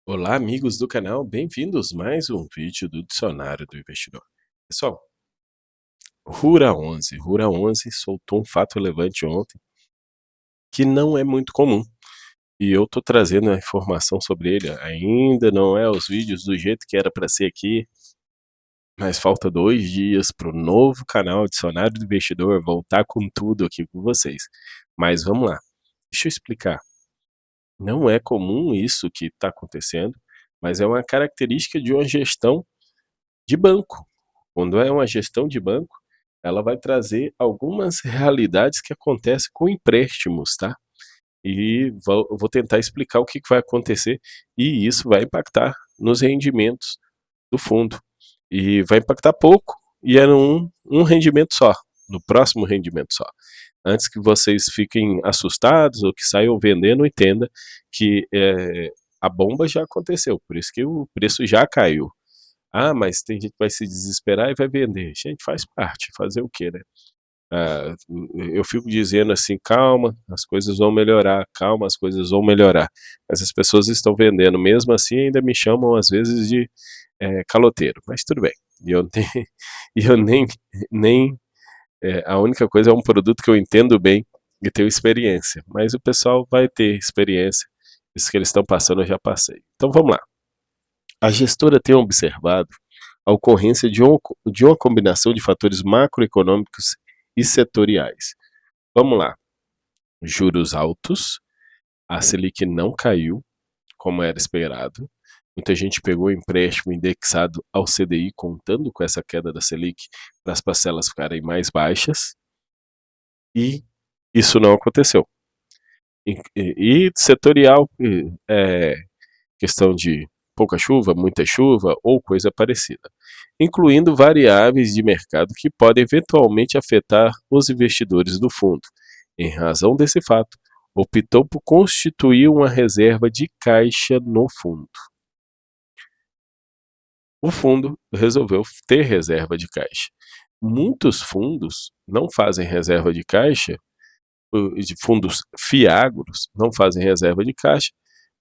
Olá, amigos do canal, bem-vindos a mais um vídeo do Dicionário do Investidor. Pessoal, Rura 11 soltou um fato relevante ontem que não é muito comum e eu tô trazendo a informação sobre ele. Ainda não é os vídeos do jeito que era para ser aqui, mas falta 2 dias para o novo canal Dicionário do Investidor voltar com tudo aqui com vocês. Mas vamos lá, deixa eu explicar. Não é comum isso que está acontecendo, mas é uma característica de uma gestão de banco. Quando é uma gestão de banco, ela vai trazer algumas realidades que acontecem com empréstimos, tá? E vou tentar explicar o que vai acontecer e isso vai impactar nos rendimentos do fundo. E vai impactar pouco e é um rendimento só, no próximo rendimento só. Antes que vocês fiquem assustados ou que saiam vendendo, entenda que a bomba já aconteceu, por isso que o preço já caiu. Ah, mas tem gente que vai se desesperar e vai vender. Gente, faz parte, fazer o quê, né? Ah, eu fico dizendo assim, calma, as coisas vão melhorar, calma, as coisas vão melhorar. Mas as pessoas estão vendendo, mesmo assim ainda me chamam às vezes de caloteiro, mas tudo bem. E eu nem, e eu nem a única coisa é um produto que eu entendo bem e tenho experiência, mas o pessoal vai ter experiência, isso que eles estão passando eu já passei. Então vamos lá. A gestora tem observado a ocorrência de uma combinação de fatores macroeconômicos e setoriais. Vamos lá. Juros altos, a Selic não caiu, como era esperado. Muita gente pegou empréstimo indexado ao CDI, contando com essa queda da Selic, para as parcelas ficarem mais baixas, e isso não aconteceu. E setorial, questão de pouca chuva, muita chuva ou coisa parecida, incluindo variáveis de mercado que podem eventualmente afetar os investidores do fundo. Em razão desse fato, optou por constituir uma reserva de caixa no fundo. O fundo resolveu ter reserva de caixa. Muitos fundos não fazem reserva de caixa, de fundos fiagros não fazem reserva de caixa,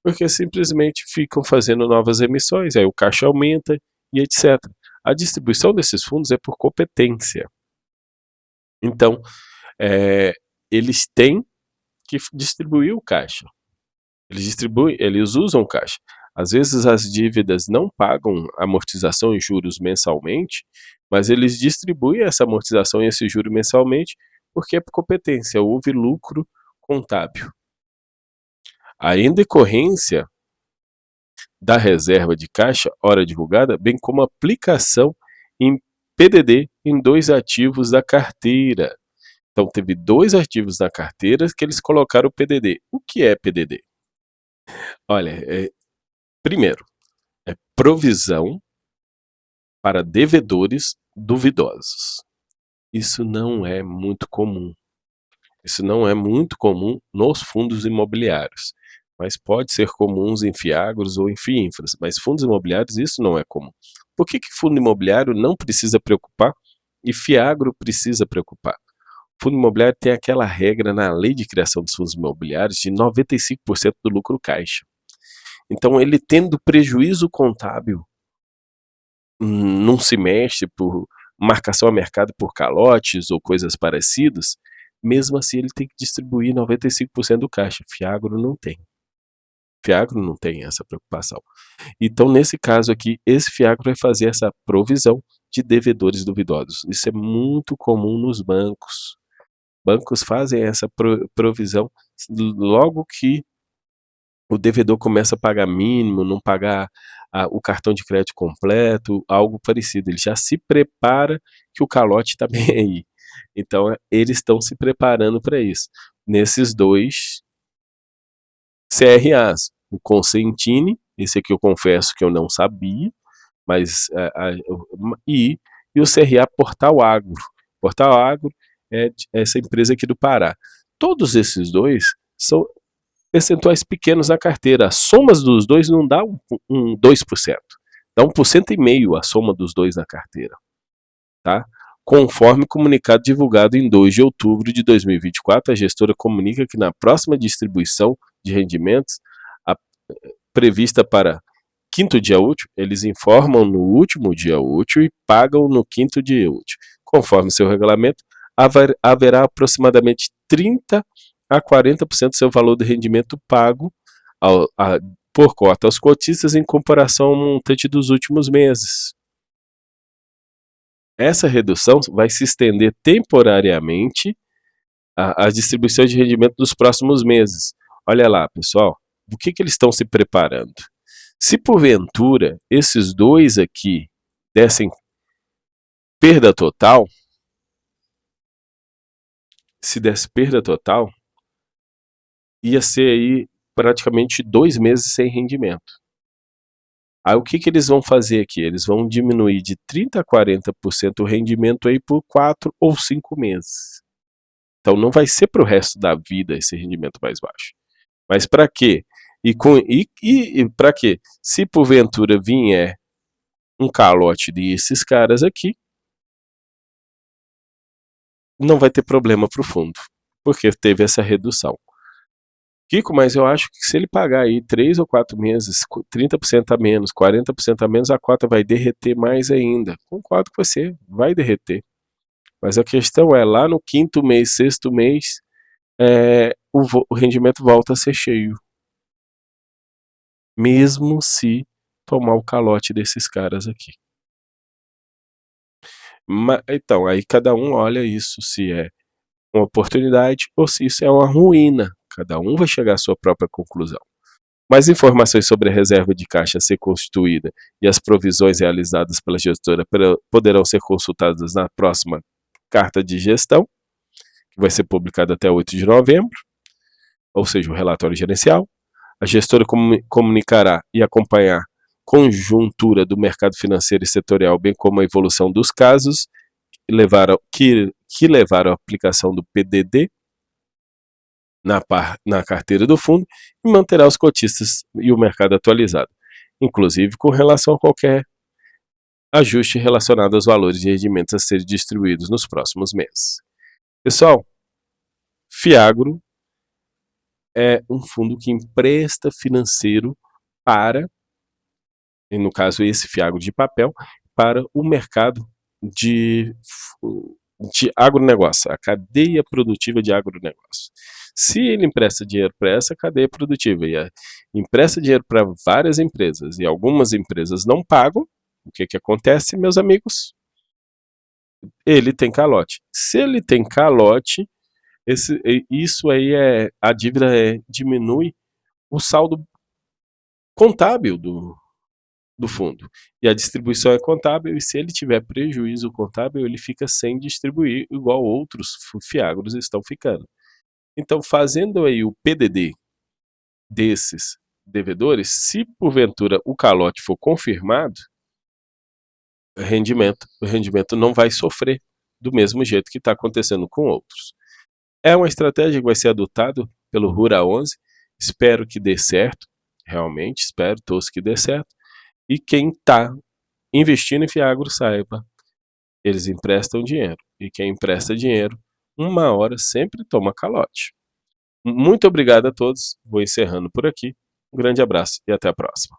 porque simplesmente ficam fazendo novas emissões, aí o caixa aumenta e etc. A distribuição desses fundos é por competência. Então, eles têm que distribuir o caixa. Eles usam o caixa. Às vezes as dívidas não pagam amortização e juros mensalmente, mas eles distribuem essa amortização e esse juro mensalmente porque é por competência, houve lucro contábil. Em decorrência da reserva de caixa, hora divulgada, bem como aplicação em PDD em 2 ativos da carteira. Então, teve 2 ativos na carteira que eles colocaram o PDD. O que é PDD? Olha, primeiro, é provisão para devedores duvidosos. Isso não é muito comum. Isso não é muito comum nos fundos imobiliários, mas pode ser comum em fiagros ou em FIINFRAs, mas fundos imobiliários isso não é comum. Por que fundo imobiliário não precisa preocupar e fiagro precisa preocupar? O fundo imobiliário tem aquela regra na lei de criação dos fundos imobiliários de 95% do lucro caixa. Então ele tendo prejuízo contábil num semestre por marcação a mercado por calotes ou coisas parecidas, mesmo assim ele tem que distribuir 95% do caixa. Fiagro não tem. Fiagro não tem essa preocupação. Então, nesse caso aqui, esse Fiagro vai fazer essa provisão de devedores duvidosos. Isso é muito comum nos bancos. Bancos fazem essa provisão logo que o devedor começa a pagar mínimo, não pagar o cartão de crédito completo, algo parecido. Ele já se prepara que o calote está bem aí. Então, eles estão se preparando para isso. Nesses 2 CRAs, o Consentini, esse aqui eu confesso que eu não sabia, mas e o CRA Portal Agro. Portal Agro é essa empresa aqui do Pará. Todos esses 2 são percentuais pequenos na carteira. As somas dos 2 não dá 2%. Dá 1,5% a soma dos 2 na carteira. Tá? Conforme comunicado divulgado em 2 de outubro de 2024, a gestora comunica que na próxima distribuição de rendimentos, prevista para quinto dia útil, eles informam no último dia útil e pagam no quinto dia útil. Conforme seu regulamento, haverá aproximadamente 30 a 40% do seu valor de rendimento pago por cota aos cotistas em comparação ao montante dos últimos meses. Essa redução vai se estender temporariamente às distribuições de rendimento dos próximos meses. Olha lá, pessoal, o que eles estão se preparando? Se porventura esses dois aqui dessem perda total, se desse perda total, ia ser aí praticamente 2 meses sem rendimento. Aí o que eles vão fazer aqui? Eles vão diminuir de 30% a 40% o rendimento aí por 4 ou 5 meses. Então não vai ser para o resto da vida esse rendimento mais baixo. Mas para quê? E para quê? Se porventura vier um calote desses caras aqui, não vai ter problema para o fundo, porque teve essa redução. Kiko, mas eu acho que se ele pagar aí 3 ou 4 meses, 30% a menos, 40% a menos, a cota vai derreter mais ainda. Concordo com você, vai derreter. Mas a questão é, lá no quinto mês, sexto mês, o rendimento volta a ser cheio. Mesmo se tomar o calote desses caras aqui. Então, aí cada um olha isso, se é uma oportunidade ou se isso é uma ruína. Cada um vai chegar à sua própria conclusão. Mais informações sobre a reserva de caixa a ser constituída e as provisões realizadas pela gestora poderão ser consultadas na próxima carta de gestão, que vai ser publicada até 8 de novembro, ou seja, o relatório gerencial. A gestora comunicará e acompanhar conjuntura do mercado financeiro e setorial, bem como a evolução dos casos que levaram à aplicação do PDD na carteira do fundo e manterá os cotistas e o mercado atualizado, inclusive com relação a qualquer ajuste relacionado aos valores de rendimentos a serem distribuídos nos próximos meses. Pessoal, Fiagro é um fundo que empresta financeiro para, e no caso esse Fiagro de papel, para o mercado de agronegócio, a cadeia produtiva de agronegócio. Se ele empresta dinheiro para essa cadeia produtiva e empresta dinheiro para várias empresas e algumas empresas não pagam, o que acontece, meus amigos? Ele tem calote. Se ele tem calote, isso aí a dívida diminui o saldo contábil do fundo. E a distribuição é contábil, e se ele tiver prejuízo contábil, ele fica sem distribuir, igual outros fiagros estão ficando. Então, fazendo aí o PDD desses devedores, se porventura o calote for confirmado, o rendimento não vai sofrer do mesmo jeito que está acontecendo com outros. É uma estratégia que vai ser adotada pelo Rura 11, espero que dê certo, realmente, espero todos que dê certo, e quem está investindo em Fiagro saiba, eles emprestam dinheiro, e quem empresta dinheiro, uma hora sempre toma calote. Muito obrigado a todos, vou encerrando por aqui, um grande abraço e até a próxima.